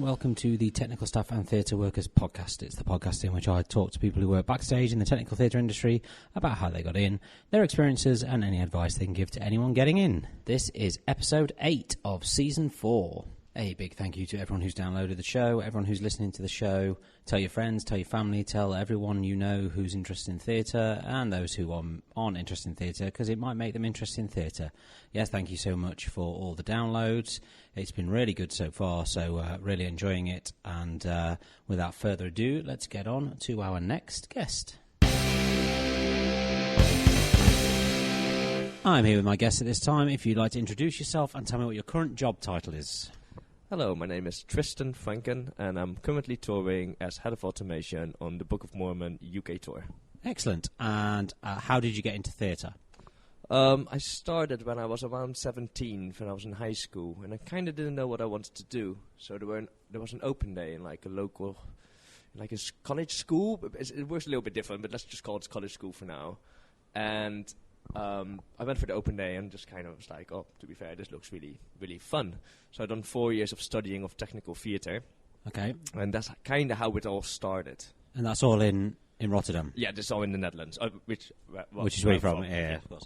welcome to the Technical Staff and Theatre Workers podcast. It's the podcast in which I talk to people who work backstage in the technical theatre industry about how they got in, their experiences, and any advice they can give to anyone getting in. This is episode 8 of season 4. A big thank you to everyone who's downloaded the show, everyone who's listening to the show. Tell your friends, tell your family, tell everyone you know who's interested in theatre and those who aren't interested in theatre, because it might make them interested in theatre. Yes, thank you so much for all the downloads. It's been really good so far, so really enjoying it. And without further ado, let's get on to our next guest. I'm here with my guest at this time. If you'd like to introduce yourself and tell me what your current job title is. Hello, my name is Tristan Franken, and I'm currently touring as Head of Automation on the Book of Mormon UK tour. Excellent. And how did you get into theatre? I started when I was around 17, when I was in high school, and I kind of didn't know what I wanted to do. So there was an open day in like a local, like a college school. It works a little bit different, but let's just call it college school for now. And I went for the open day and just kind of was like, oh, to be fair, this looks really, really fun. So I've done 4 years of studying of technical theatre. Okay. And that's kind of how it all started. And that's all in Rotterdam? Yeah, this is all in the Netherlands. Which is where you're from, yeah, of course.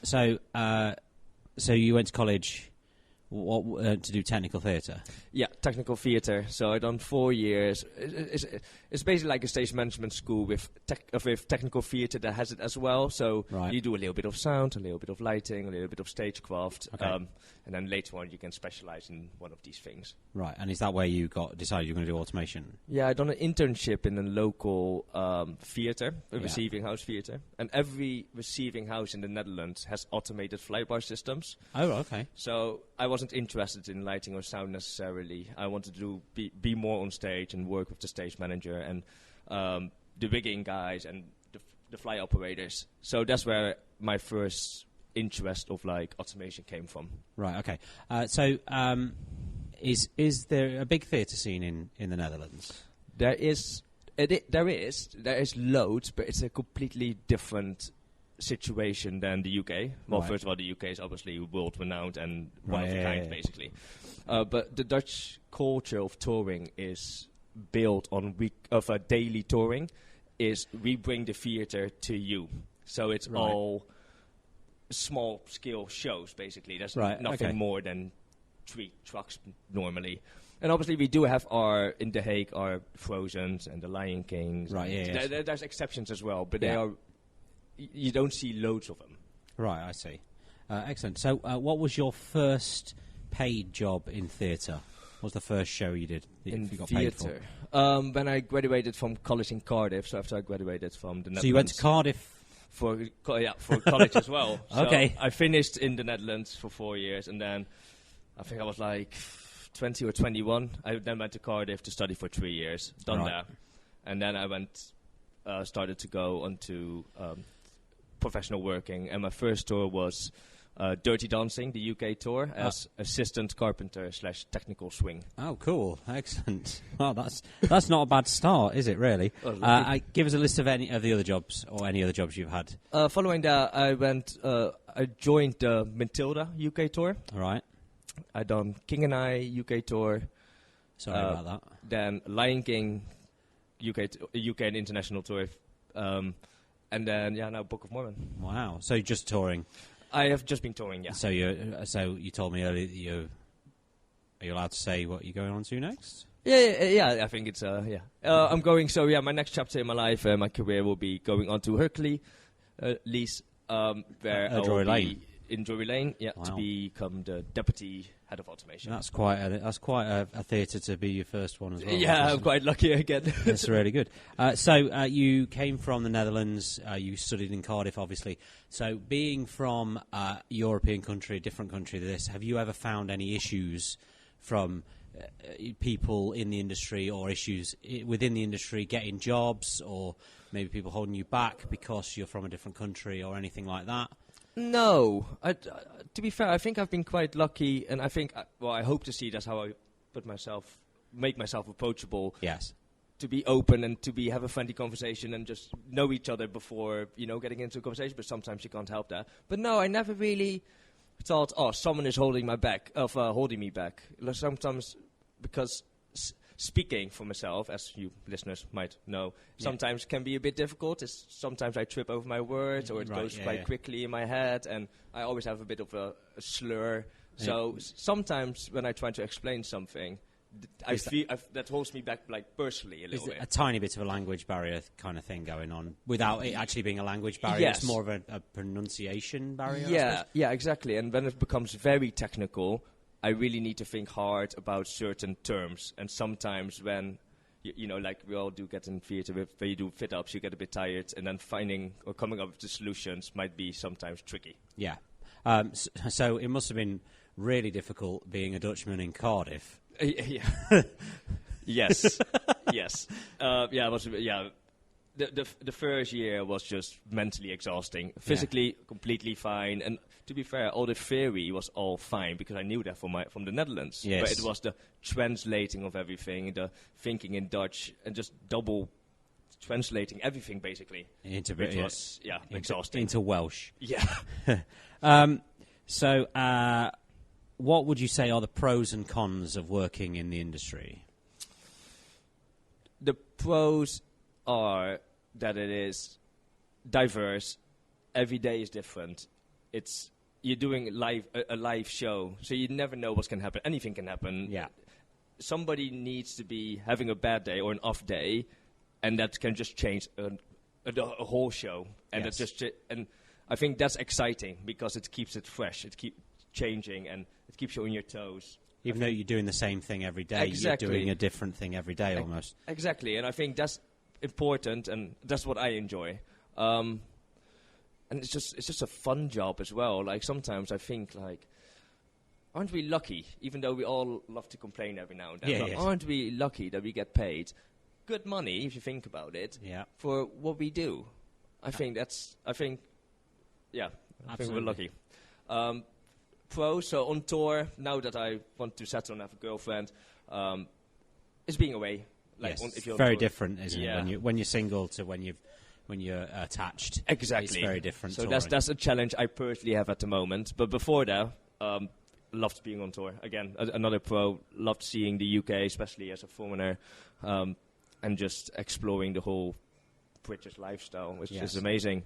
So you went to college to do technical theatre? Yeah, technical theatre. So I've done 4 years. It's basically like a stage management school with technical theatre that has it as well. So you do a little bit of sound, a little bit of lighting, a little bit of stagecraft. Okay. And then later on you can specialise in one of these things. Right, and is that where you decided you were going to do automation? Yeah, I've done an internship in a local theatre, receiving house theatre. And every receiving house in the Netherlands has automated flybar systems. Oh, okay. So I wasn't interested in lighting or sound necessarily. I wanted to be more on stage and work with the stage manager and the rigging guys and the fly operators. So that's where my first interest of like automation came from. Right. Okay. So is there a big theatre scene in the Netherlands? There is loads, but it's a completely different situation than the UK. Well, first of all, the UK is obviously world renowned and one of a kind, basically. But the Dutch culture of touring is built on daily touring. Is we bring the theatre to you, so it's all small scale shows. Basically, there's nothing more than 3 trucks normally. And obviously, we do have in The Hague our Frozens and the Lion Kings. Right. Yeah. There's exceptions as well, but they are. You don't see loads of them. Right, I see. Excellent. So what was your first paid job in theatre? What was the first show you did that you got paid for? When I graduated from college in Cardiff, so after I graduated from the Netherlands. So you went to Cardiff? For college as well. So okay. I finished in the Netherlands for 4 years, and then I think I was like 20 or 21. I then went to Cardiff to study for 3 years, that. And then I started to go onto professional working, and my first tour was Dirty Dancing, the UK tour, as assistant carpenter / technical swing. Oh, cool. Excellent. Well, that's not a bad start, is it, really? Give us a list of any of the other jobs, or any other jobs you've had. Following that, I joined the Matilda UK tour. All right. I done King and I UK tour. Sorry about that. Then Lion King UK and international tour. And then, now Book of Mormon. Wow. So you're just touring? I have just been touring, yeah. So you told me earlier that are you allowed to say what you're going on to next? Yeah, I think it's, I'm going, my next chapter in my life, my career will be going on to Hercules, where I will be in Drury Lane, to become the deputy head of automation. That's quite a theatre to be your first one as well. Yeah, I'm quite lucky again. That's really good. So you came from the Netherlands. You studied in Cardiff, obviously. So being from a European country, a different country to this, have you ever found any issues from people in the industry or issues within the industry getting jobs, or maybe people holding you back because you're from a different country or anything like that? No. To be fair, I think I've been quite lucky, and I think, I hope to see that's how I make myself approachable. Yes. To be open and have a friendly conversation and just know each other before, getting into a conversation, but sometimes you can't help that. But no, I never really thought, someone is holding me back. Sometimes because speaking for myself, as you listeners might know, sometimes can be a bit difficult. Sometimes I trip over my words, or it goes quite quickly in my head, and I always have a bit of a slur. So sometimes when I try to explain something, I feel that holds me back, like, personally a little bit. A tiny bit of a language barrier kind of thing going on, without it actually being a language barrier. Yes. It's more of a pronunciation barrier. Yeah, exactly. And when it becomes very technical, I really need to think hard about certain terms. And sometimes when, like we all do get in theater, where you do fit-ups, you get a bit tired, and then finding or coming up with the solutions might be sometimes tricky. Yeah. So it must have been really difficult being a Dutchman in Cardiff. Yeah. Yes. Yes. The first year was just mentally exhausting. Physically, completely fine. And to be fair, all the theory was all fine because I knew that from the Netherlands. Yes. But it was the translating of everything, the thinking in Dutch, and just double translating everything basically. Which was exhausting. Into Welsh. Yeah. So, what would you say are the pros and cons of working in the industry? The pros are that it is diverse. Every day is different. You're doing a live show, so you never know what's going to happen. Anything can happen. Yeah. Somebody needs to be having a bad day or an off day, and that can just change a whole show. And and I think that's exciting because it keeps it fresh. It keeps changing, and it keeps you on your toes. Even though you're doing the same thing every day, exactly. You're doing a different thing every day almost. Exactly, and I think that's important, and that's what I enjoy. And it's just a fun job as well. Like, sometimes I think, like, aren't we lucky, even though we all love to complain every now and then, aren't we lucky that we get paid good money, if you think about it, for what we do? I think we're lucky. Pros, so on tour, now that I want to settle and have a girlfriend, is being away. Like, yes, if you're very different, isn't it? When you're single to when you're attached. Exactly. It's very different. So that's a challenge I personally have at the moment. But before that, loved being on tour. Again, another pro, loved seeing the UK, especially as a foreigner, and just exploring the whole British lifestyle, which is amazing.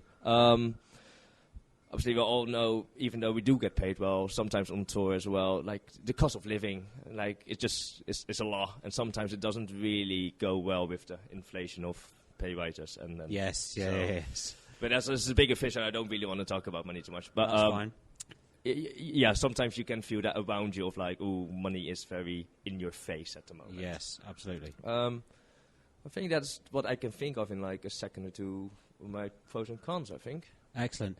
Obviously, we all know, even though we do get paid well, sometimes on tour as well, like, the cost of living, like, it's a lot, and sometimes it doesn't really go well with the inflation of pay rises. Yes. But that's a bigger fish, and I don't really want to talk about money too much. But that's fine. Sometimes you can feel that around you of, like, ooh, money is very in your face at the moment. Yes, absolutely. I think that's what I can think of in, like, a second or two of my pros and cons, I think. Excellent.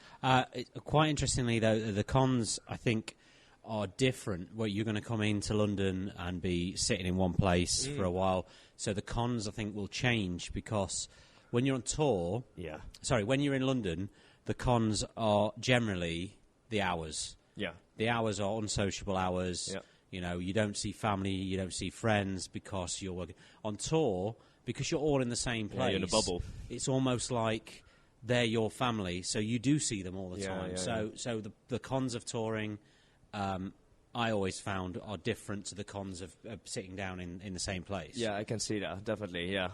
Quite interestingly, though, the cons, I think, are different. Well, you're going to come into London and be sitting in one place for a while. So the cons, I think, will change because when you're on tour... Yeah. Sorry, when you're in London, the cons are generally the hours. Yeah. The hours are unsociable hours. Yeah. You know, you don't see family, you don't see friends because you're working. On tour, because you're all in the same place... you're in a bubble. It's almost like... they're your family, so you do see them all the time. Yeah. So the cons of touring, I always found, are different to the cons of sitting down in the same place. Yeah, I can see that, definitely, yeah.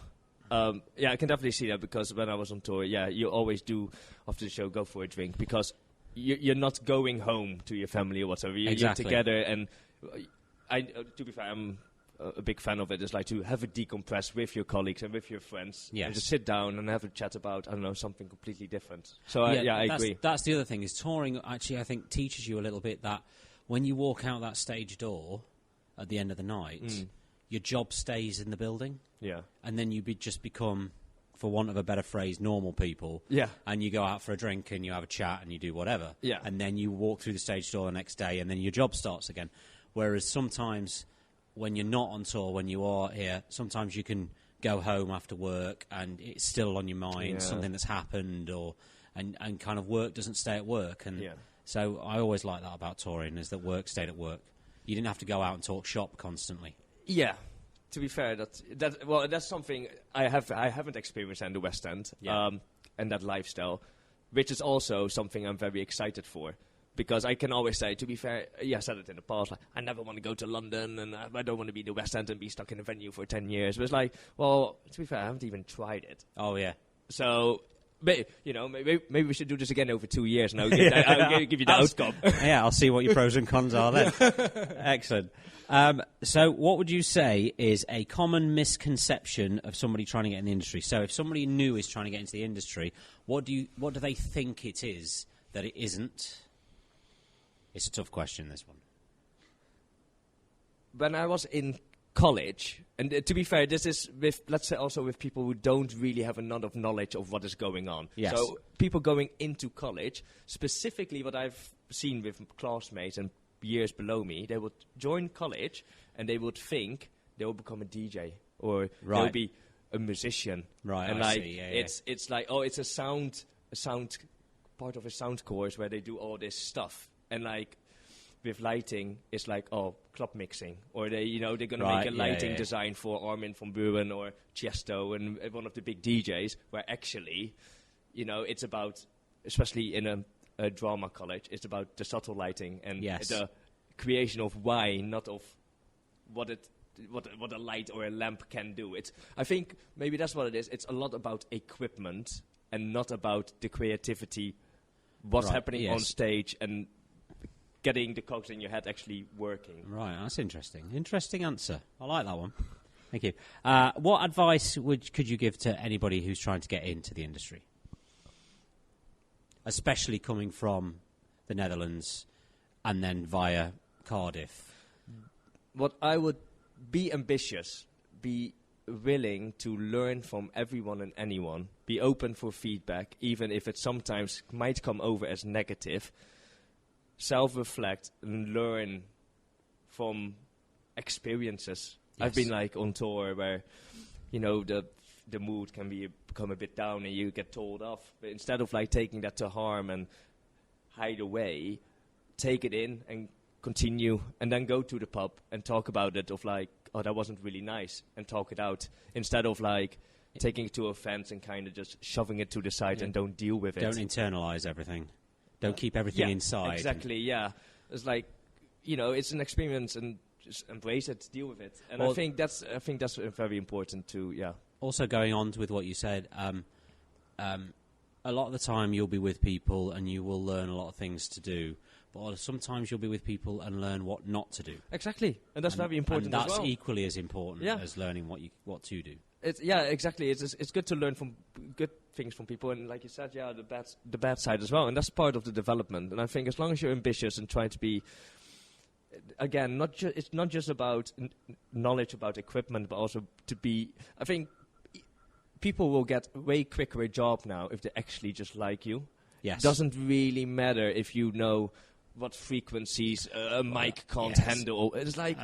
I can definitely see that because when I was on tour, you always do, after the show, go for a drink because you're not going home to your family or whatever. You're together, and to be fair, I'm a big fan of it. Is like to have a decompress with your colleagues and with your friends, and just sit down and have a chat about, I don't know, something completely different. So I agree. That's the other thing, is touring actually, I think, teaches you a little bit that when you walk out that stage door at the end of the night, your job stays in the building. Yeah. And then you just become, for want of a better phrase, normal people. Yeah. And you go out for a drink and you have a chat and you do whatever. Yeah. And then you walk through the stage door the next day and then your job starts again. Whereas sometimes when you're not on tour, when you are here, sometimes you can go home after work and it's still on your mind, something that's happened, and kind of work doesn't stay at work. And so I always like that about touring, is that work stayed at work. You didn't have to go out and talk shop constantly. Yeah. To be fair, that's something I haven't experienced in the West End, and that lifestyle, which is also something I'm very excited for. Because I can always say, to be fair, I said it in the past, like, I never want to go to London, and I don't want to be in the West End and be stuck in a venue for 10 years. But it's like, well, to be fair, I haven't even tried it. Oh, yeah. So, maybe we should do this again over 2 years, and I'll give you the outcome. Yeah, I'll see what your pros and cons are then. Excellent. So what would you say is a common misconception of somebody trying to get in the industry? So if somebody new is trying to get into the industry, what do they think it is that it isn't? It's a tough question, this one. When I was in college, and to be fair, this is with, let's say, also with people who don't really have a lot of knowledge of what is going on. Yes. So people going into college, specifically what I've seen with classmates and years below me, they would join college and they would think they will become a DJ or they'll be a musician. Right, and I see. Yeah, it's like, oh, it's a sound part of a sound course where they do all this stuff. And like with lighting, it's like, oh, club mixing, or they're going to make a lighting design for Armin van Buuren or Tiesto and one of the big DJs. Where actually, it's about, especially in a drama college, it's about the subtle lighting and the creation of why, not of what a light or a lamp can do. I think maybe that's what it is. It's a lot about equipment and not about the creativity, what's happening on stage and getting the cogs in your head actually working. Right, that's interesting. Interesting answer. I like that one. Thank you. What advice could you give to anybody who's trying to get into the industry? Especially coming from the Netherlands and then via Cardiff. What I would be ambitious, be willing to learn from everyone and anyone, be open for feedback, even if it sometimes might come over as negative. Self-reflect and learn from experiences. Yes. I've been like on tour where, the mood can become a bit down and you get told off. But instead of like taking that to harm and hide away, take it in and continue, and then go to the pub and talk about it. Of like, oh, that wasn't really nice, and talk it out instead of like taking it to offense and kind of just shoving it to the side and don't deal with it. Don't internalize everything. Don't keep everything inside. Exactly, yeah. It's like, it's an experience and just embrace it, deal with it. And I think that's very important too, yeah. Also going on with what you said, a lot of the time you'll be with people and you will learn a lot of things to do, but sometimes you'll be with people and learn what not to do. Exactly, and that's very important as well. That's equally as important as learning what to do. Exactly. It's good to learn from good things from people, and like you said, the bad side as well, and that's part of the development. And I think as long as you're ambitious and trying to be, again, it's not just about knowledge about equipment, but also to be. I think people will get way quicker a job now if they actually just like you. Yes. Doesn't really matter if you know what frequencies a mic can't handle. It's like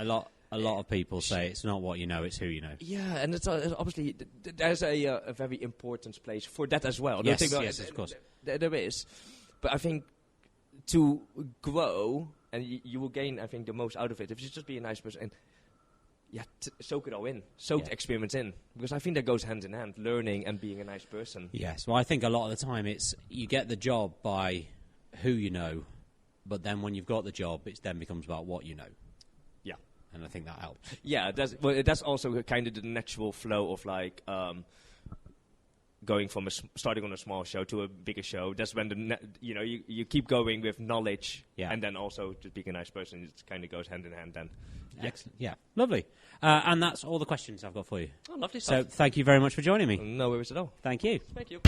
A lot of people say it's not what you know, it's who you know. Yeah, and it's obviously there's a very important place for that as well. Yes, of course. There is. But I think to grow, and you will gain, I think, the most out of it if you just be a nice person and soak it all in, the experiments in. Because I think that goes hand in hand, learning and being a nice person. Yes, well, I think a lot of the time it's you get the job by who you know, but then when you've got the job, it then becomes about what you know. And I think that helps. Yeah, that's also kind of the natural flow of like going from starting on a small show to a bigger show. That's when you keep going with knowledge, and then also just being a nice person. It kind of goes hand in hand. Then, excellent, lovely. And that's all the questions I've got for you. Oh, lovely stuff. So thank you very much for joining me. No worries at all. Thank you. Thank you.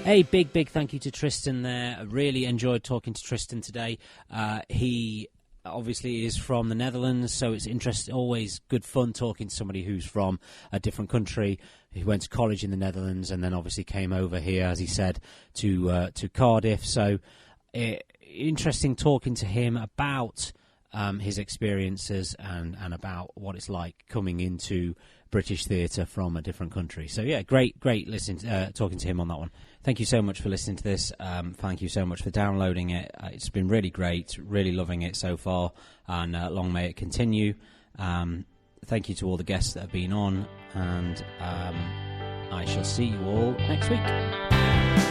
A big thank you to Tristan there. I really enjoyed talking to Tristan today. He obviously is from the Netherlands, so it's always good fun talking to somebody who's from a different country. He went to college in the Netherlands and then obviously came over here, as he said, to Cardiff. So interesting talking to him about his experiences and about what it's like coming into British theatre from a different country. So yeah, great listening, talking to him on that one. Thank you so much for listening to this. Thank you so much for downloading it. It's been really great, really loving it so far, and long may it continue. Thank you to all the guests that have been on, and I shall see you all next week.